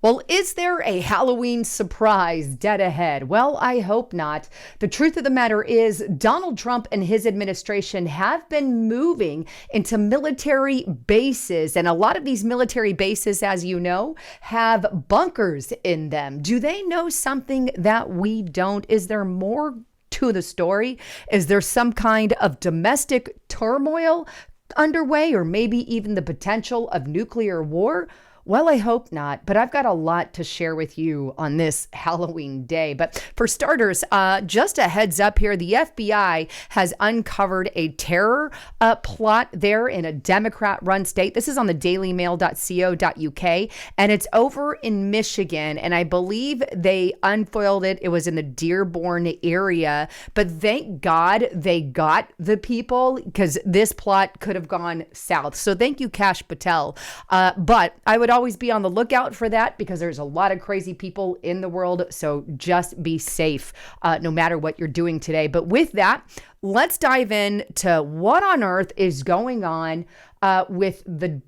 Well, is there a Halloween surprise dead ahead? Well, I hope not. The truth of the matter is, Donald Trump and his administration have been moving into military bases. And a lot of these military bases, as you know, have bunkers in them. Do they know something that we don't? Is there more to the story? Is there some kind of domestic turmoil underway, or maybe even the potential of nuclear war? Well, I hope not, but I've got a lot to share with you on this Halloween day. But for starters, just a heads up here, the FBI has uncovered a terror plot there in a Democrat-run state. This is on the dailymail.co.uk, and it's over in Michigan, and I believe they unfoiled it. It was in the Dearborn area, but thank God they got the people, because this plot could have gone south. So thank you, Kash Patel. But I would always be on the lookout for that, because there's a lot of crazy people in the world. So just be safe no matter what you're doing today. But with that, let's dive into what on earth is going on with the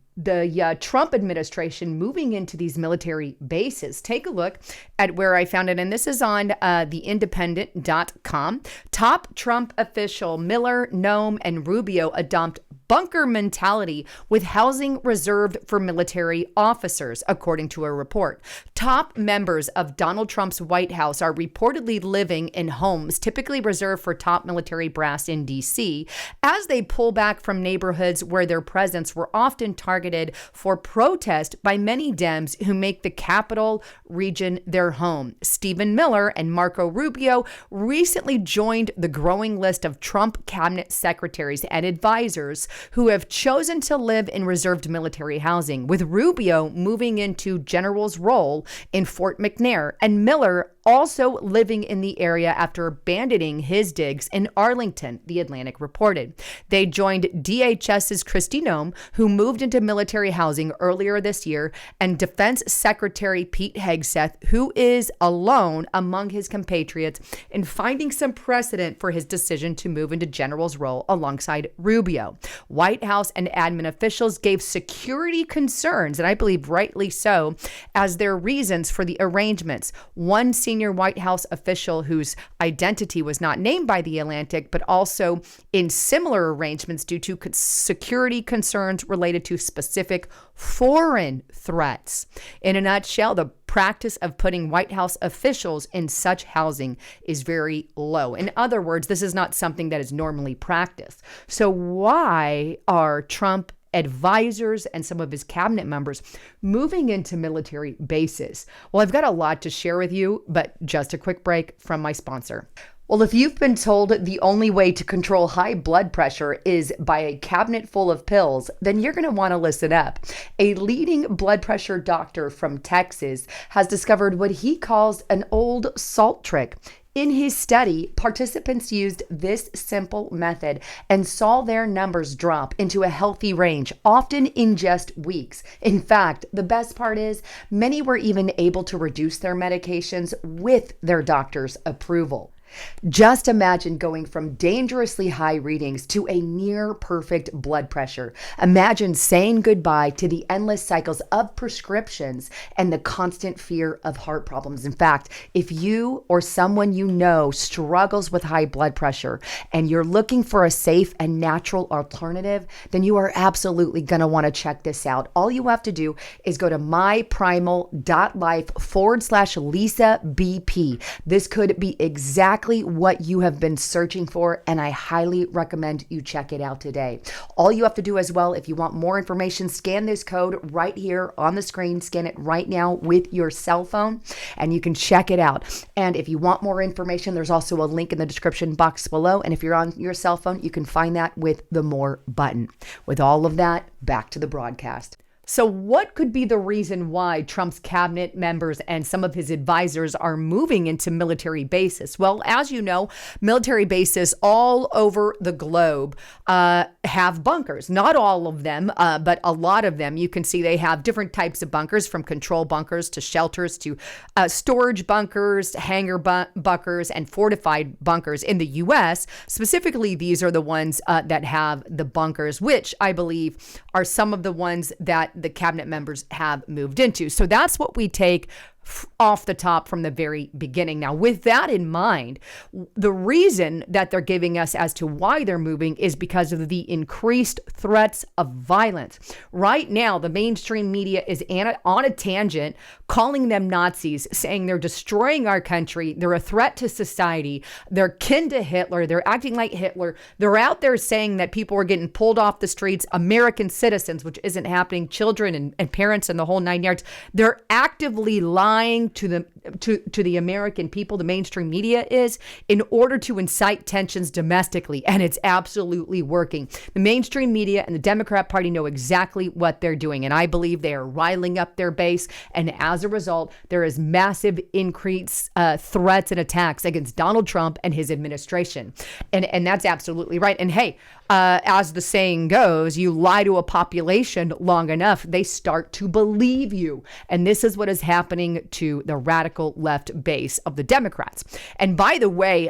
Trump administration moving into these military bases. Take a look at where I found it, and this is on theindependent.com. Top Trump official Miller, Noem, and Rubio adopt bunker mentality with housing reserved for military officers, according to a report. Top members of Donald Trump's White House are reportedly living in homes typically reserved for top military brass in D.C. as they pull back from neighborhoods where their presence were often targeted for protest by many Dems who make the capital region their home. Stephen Miller and Marco Rubio recently joined the growing list of Trump cabinet secretaries and advisors who have chosen to live in reserved military housing, with Rubio moving into general's role in Fort McNair and Miller also living in the area after abandoning his digs in Arlington, The Atlantic reported. They joined DHS's Kristi Noem, who moved into military housing earlier this year, and Defense Secretary Pete Hegseth, who is alone among his compatriots in finding some precedent for his decision to move into general's role alongside Rubio. White House and admin officials gave security concerns, and I believe rightly so, as their reasons for the arrangements. One senior White House official whose identity was not named by The Atlantic, but also in similar arrangements due to security concerns related to specific foreign threats. In a nutshell, the practice of putting White House officials in such housing is very low. In other words, this is not something that is normally practiced. So why are Trump advisors and some of his cabinet members moving into military bases? Well, I've got a lot to share with you, but just a quick break from my sponsor. Well, if you've been told the only way to control high blood pressure is by a cabinet full of pills, then you're going to want to listen up. A leading blood pressure doctor from Texas has discovered what he calls an old salt trick. In his study, participants used this simple method and saw their numbers drop into a healthy range, often in just weeks. In fact, the best part is many were even able to reduce their medications with their doctor's approval. Just imagine going from dangerously high readings to a near perfect blood pressure. Imagine saying goodbye to the endless cycles of prescriptions and the constant fear of heart problems. In fact, if you or someone you know struggles with high blood pressure and you're looking for a safe and natural alternative, then you are absolutely going to want to check this out. All you have to do is go to myprimal.life/Lisa BP. This could be exactly what you have been searching for, and I highly recommend you check it out today. All you have to do as well, if you want more information, scan this code right here on the screen. Scan it right now with your cell phone, and you can check it out. And if you want more information, there's also a link in the description box below. And if you're on your cell phone, you can find that with the More button. With all of that, back to the broadcast. So what could be the reason why Trump's cabinet members and some of his advisors are moving into military bases? Well, as you know, military bases all over the globe have bunkers. Not all of them, but a lot of them. You can see they have different types of bunkers, from control bunkers to shelters to storage bunkers, hangar bunkers, and fortified bunkers. In the U.S., specifically, these are the ones that have the bunkers, which I believe are some of the ones that the cabinet members have moved into. So that's what we take off the top from the very beginning. Now, with that in mind, the reason that they're giving us as to why they're moving is because of the increased threats of violence. Right now, the mainstream media is on a tangent, calling them Nazis, saying they're destroying our country. They're a threat to society. They're kin to Hitler. They're acting like Hitler. They're out there saying that people are getting pulled off the streets, American citizens, which isn't happening, children and parents and the whole 9 yards. They're actively lying to the American people, the mainstream media is, in order to incite tensions domestically. And it's absolutely working. The mainstream media and the Democrat Party know exactly what they're doing. And I believe they are riling up their base. And as a result, there is massive increased threats and attacks against Donald Trump and his administration. And that's absolutely right. And hey, as the saying goes, you lie to a population long enough, they start to believe you. And this is what is happening to the radical left base of the Democrats. And by the way,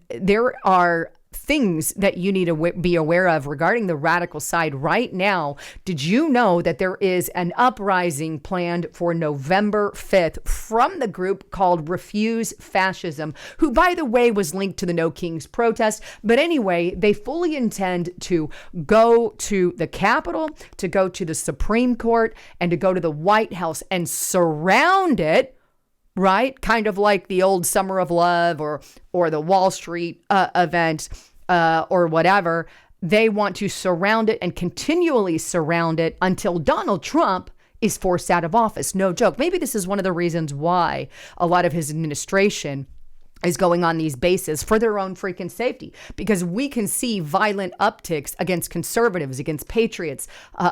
there are things that you need to be aware of regarding the radical side right now. Did you know that there is an uprising planned for November 5th from the group called Refuse Fascism, who, by the way, was linked to the No Kings protest? But anyway, they fully intend to go to the Capitol, to go to the Supreme Court, and to go to the White House and surround it, right? Kind of like the old Summer of Love or the Wall Street event or whatever. They want to surround it and continually surround it until Donald Trump is forced out of office. No joke. Maybe this is one of the reasons why a lot of his administration is going on these bases for their own freaking safety, because we can see violent upticks against conservatives, against patriots,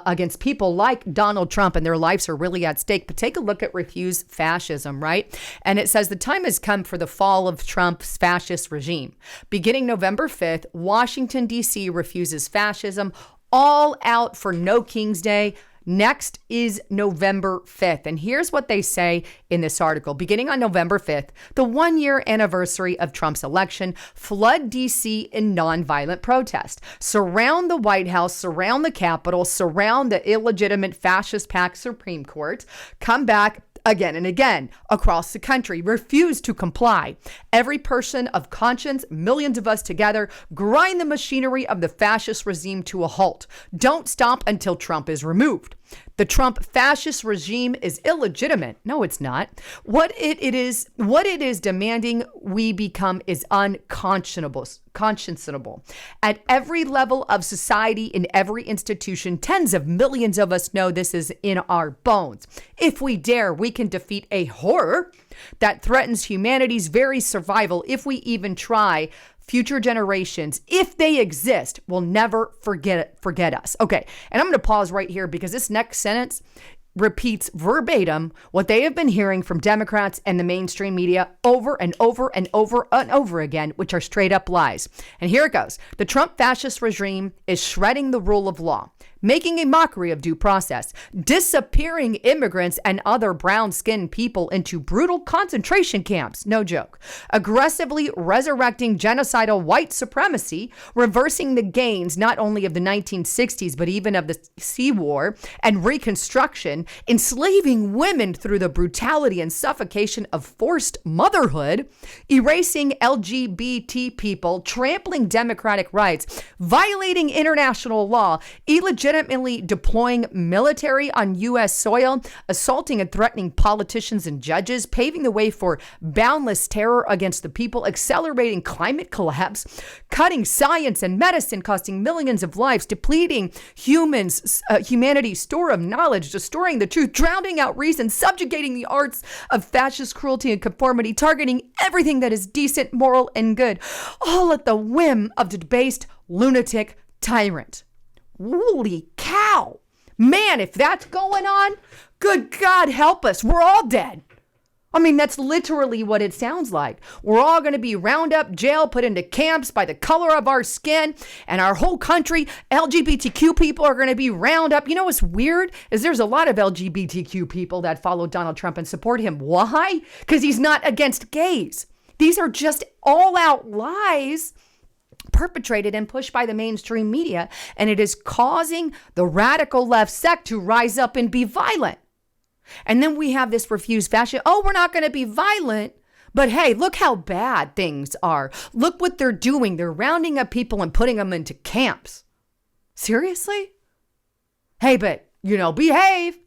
against people like Donald Trump, and their lives are really at stake. But take a look at Refuse Fascism, right? And it says the time has come for the fall of Trump's fascist regime. Beginning November 5th, Washington, D.C. refuses fascism, all out for No King's Day. Next is November 5th. And here's what they say in this article. Beginning on November 5th, the 1-year anniversary of Trump's election, flood D.C. in nonviolent protest. Surround the White House, surround the Capitol, surround the illegitimate fascist-packed Supreme Court. Come back again and again across the country, refuse to comply. Every person of conscience, millions of us together, grind the machinery of the fascist regime to a halt. Don't stop until Trump is removed. The Trump fascist regime is illegitimate. No, it's not. What it is demanding we become is unconscionable. At every level of society, in every institution, tens of millions of us know this is in our bones. If we dare, we can defeat a horror that threatens humanity's very survival. If we even try, future generations, if they exist, will never forget us. Okay, and I'm going to pause right here because this next sentence repeats verbatim what they have been hearing from Democrats and the mainstream media over and over and over and over again, which are straight up lies. And here it goes. The Trump fascist regime is shredding the rule of law, making a mockery of due process, disappearing immigrants and other brown-skinned people into brutal concentration camps, no joke, aggressively resurrecting genocidal white supremacy, reversing the gains not only of the 1960s, but even of the Sea War and Reconstruction, enslaving women through the brutality and suffocation of forced motherhood, erasing LGBT people, trampling democratic rights, violating international law, illegitimately deploying military on U.S. soil, assaulting and threatening politicians and judges, paving the way for boundless terror against the people, accelerating climate collapse, cutting science and medicine, costing millions of lives, depleting humanity's store of knowledge, destroying the truth, drowning out reason, subjugating the arts of fascist cruelty and conformity, targeting everything that is decent, moral, and good, all at the whim of the debased lunatic tyrant. Holy cow. Man, if that's going on, good God help us. We're all dead. I mean, that's literally what it sounds like. We're all going to be round up, jail, put into camps by the color of our skin, and our whole country, LGBTQ people are going to be round up. You know what's weird is there's a lot of LGBTQ people that follow Donald Trump and support him. Why? Because he's not against gays. These are just all out lies perpetrated and pushed by the mainstream media, and it is causing the radical left sect to rise up and be violent. And then we have this refused fascism. Oh, we're not going to be violent. But hey, look how bad things are. Look what they're doing. They're rounding up people and putting them into camps. Seriously? Hey, but, behave.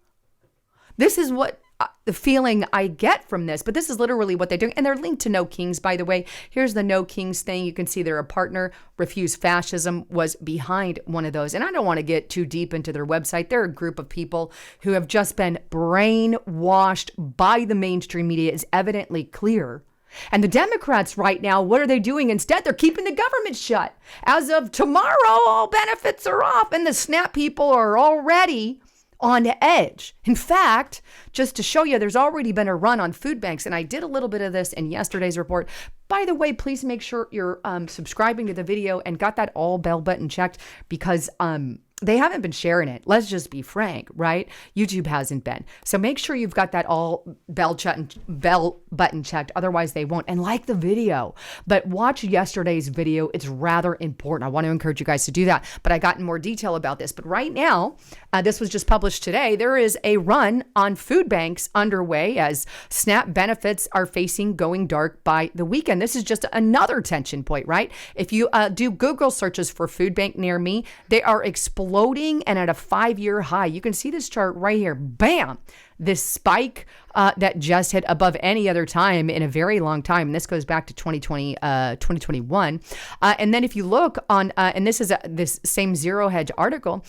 This is what the feeling I get from this, but this is literally what they're doing. And they're linked to No Kings, by the way. Here's the No Kings thing. You can see they're a partner. Refuse Fascism was behind one of those. And I don't want to get too deep into their website. They're a group of people who have just been brainwashed by the mainstream media. Is evidently clear. And the Democrats right now, what are they doing instead? They're keeping the government shut. As of tomorrow, all benefits are off, and the SNAP people are already on edge. In fact, just to show you, there's already been a run on food banks, and I did a little bit of this in yesterday's report. By the way, please make sure you're subscribing to the video and got that all bell button checked, because they haven't been sharing it. Let's just be frank, right? YouTube hasn't been. So make sure you've got that all bell button checked. Otherwise, they won't. And like the video. But watch yesterday's video. It's rather important. I want to encourage you guys to do that. But I got in more detail about this. But right now, this was just published today. There is a run on food banks underway as SNAP benefits are facing going dark by the weekend. This is just another tension point, right? If you do Google searches for food bank near me, they are exploding and at a 5-year high. You can see this chart right here. Bam! This spike that just hit above any other time in a very long time. And this goes back to 2021. And then if you look on, and this is this same Zero Hedge article,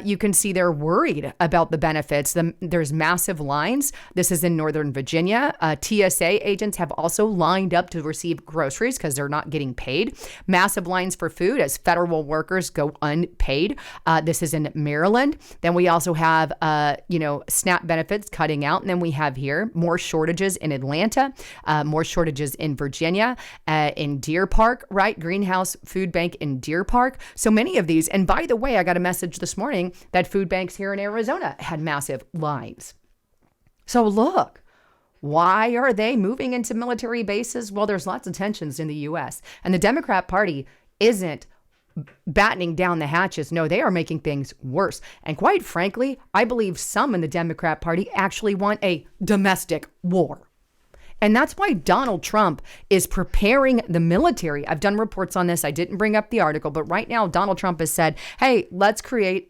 you can see they're worried about the benefits. There's massive lines. This is in Northern Virginia. TSA agents have also lined up to receive groceries because they're not getting paid. Massive lines for food as federal workers go unpaid. This is in Maryland. Then we also have, SNAP benefits cutting out. And then we have here more shortages in Atlanta, more shortages in Virginia, in Deer Park, right? Greenhouse Food Bank in Deer Park. So many of these. And by the way, I got a message this morning that food banks here in Arizona had massive lines. So look, why are they moving into military bases? Well, there's lots of tensions in the U.S. and the Democrat Party isn't battening down the hatches. No, they are making things worse. And quite frankly, I believe some in the Democrat Party actually want a domestic war. And that's why Donald Trump is preparing the military. I've done reports on this. I didn't bring up the article, but right now Donald Trump has said, hey, let's get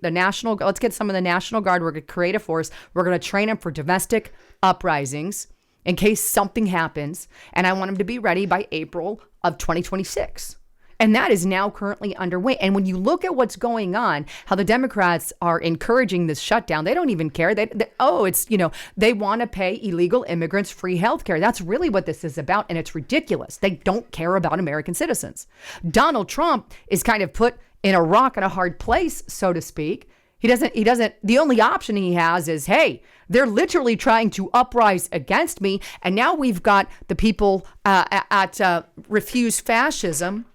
some of the National Guard. We're going to create a force. We're going to train them for domestic uprisings in case something happens. And I want them to be ready by April of 2026. And that is now currently underway. And when you look at what's going on, how the Democrats are encouraging this shutdown, they don't even care. They want to pay illegal immigrants free health care. That's really what this is about. And it's ridiculous. They don't care about American citizens. Donald Trump is kind of put in a rock and a hard place, so to speak. The only option he has is, hey, they're literally trying to uprise against me. And now we've got the people at Refuse Fascism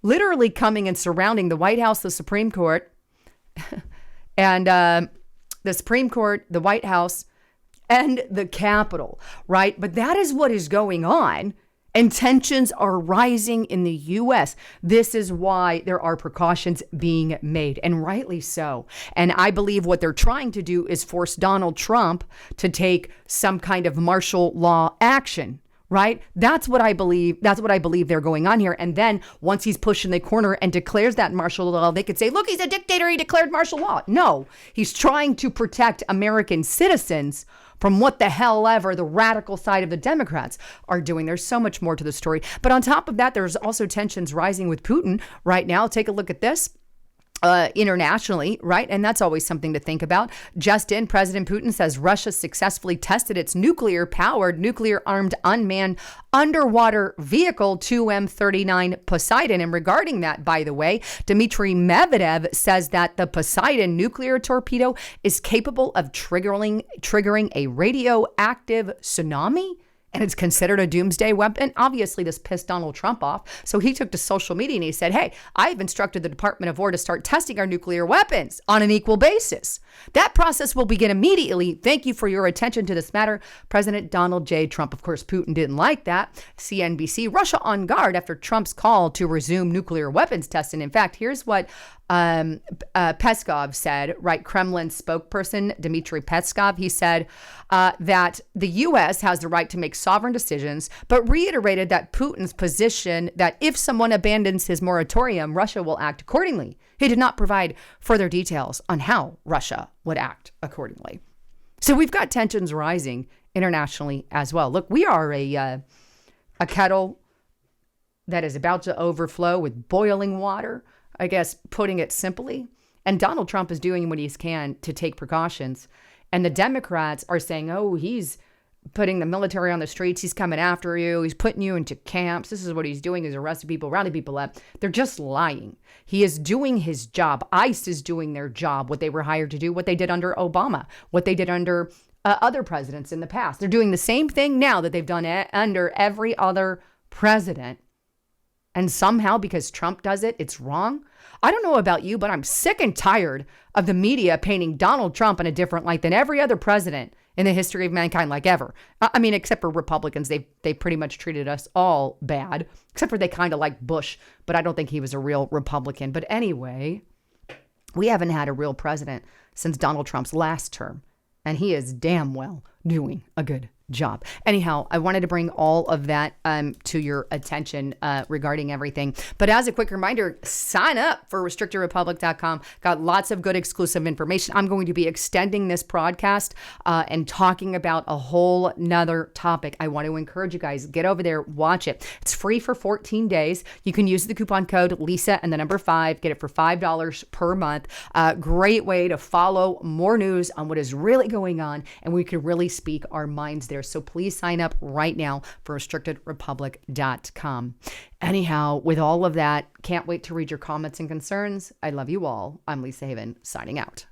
literally coming and surrounding the White House, the Supreme Court, and the Supreme Court, the White House, and the Capitol, right? But that is what is going on. And tensions are rising in the U.S. This is why there are precautions being made, and rightly so. And I believe what they're trying to do is force Donald Trump to take some kind of martial law action. Right? That's what I believe. That's what I believe they're going on here. And then once he's pushed in the corner and declares that martial law, they could say, look, he's a dictator. He declared martial law. No, he's trying to protect American citizens from what the hell ever the radical side of the Democrats are doing. There's so much more to the story. But on top of that, there's also tensions rising with Putin right now. Take a look at this. Internationally, right? And that's always something to think about. Just in, President Putin says Russia successfully tested its nuclear-powered, nuclear-armed unmanned underwater vehicle 2M39 Poseidon. And regarding that, by the way, Dmitry Medvedev says that the Poseidon nuclear torpedo is capable of triggering a radioactive tsunami. and it's considered a doomsday weapon. Obviously, this pissed Donald Trump off. So he took to social media and he said, hey, I've instructed the Department of War to start testing our nuclear weapons on an equal basis. That process will begin immediately. Thank you for your attention to this matter. President Donald J. Trump. Of course, Putin didn't like that. CNBC, Russia on guard after Trump's call to resume nuclear weapons testing. In fact, here's what Peskov said, right? Kremlin spokesperson Dmitry Peskov, he said that the U.S. has the right to make sovereign decisions, but reiterated that Putin's position that if someone abandons his moratorium, Russia will act accordingly. He did not provide further details on how Russia would act accordingly. So we've got tensions rising internationally as well. Look, we are a kettle that is about to overflow with boiling water, I guess, putting it simply. And Donald Trump is doing what he can to take precautions. And the Democrats are saying, oh, he's putting the military on the streets. He's coming after you. He's putting you into camps. This is what he's doing. He's arresting people, rounding people up. They're just lying. He is doing his job. ICE is doing their job, what they were hired to do, what they did under Obama, what they did under other presidents in the past. They're doing the same thing now that they've done under every other president. And somehow, because Trump does it, it's wrong. I don't know about you, but I'm sick and tired of the media painting Donald Trump in a different light than every other president in the history of mankind, like ever. I mean, except for Republicans, they pretty much treated us all bad, except for they kind of like Bush, but I don't think he was a real Republican. But anyway, we haven't had a real president since Donald Trump's last term, and he is damn well doing a good job. Anyhow, I wanted to bring all of that to your attention regarding everything. But as a quick reminder, sign up for restrictedrepublic.com. Got lots of good exclusive information. I'm going to be extending this broadcast and talking about a whole nother topic. I want to encourage you guys, get over there, watch it. It's free for 14 days. You can use the coupon code Lisa and the number 5, get it for $5 per month. Great way to follow more news on what is really going on, and we can really speak our minds there. So please sign up right now for restrictedrepublic.com. Anyhow, with all of that, can't wait to read your comments and concerns. I love you all. I'm Lisa Haven, signing out.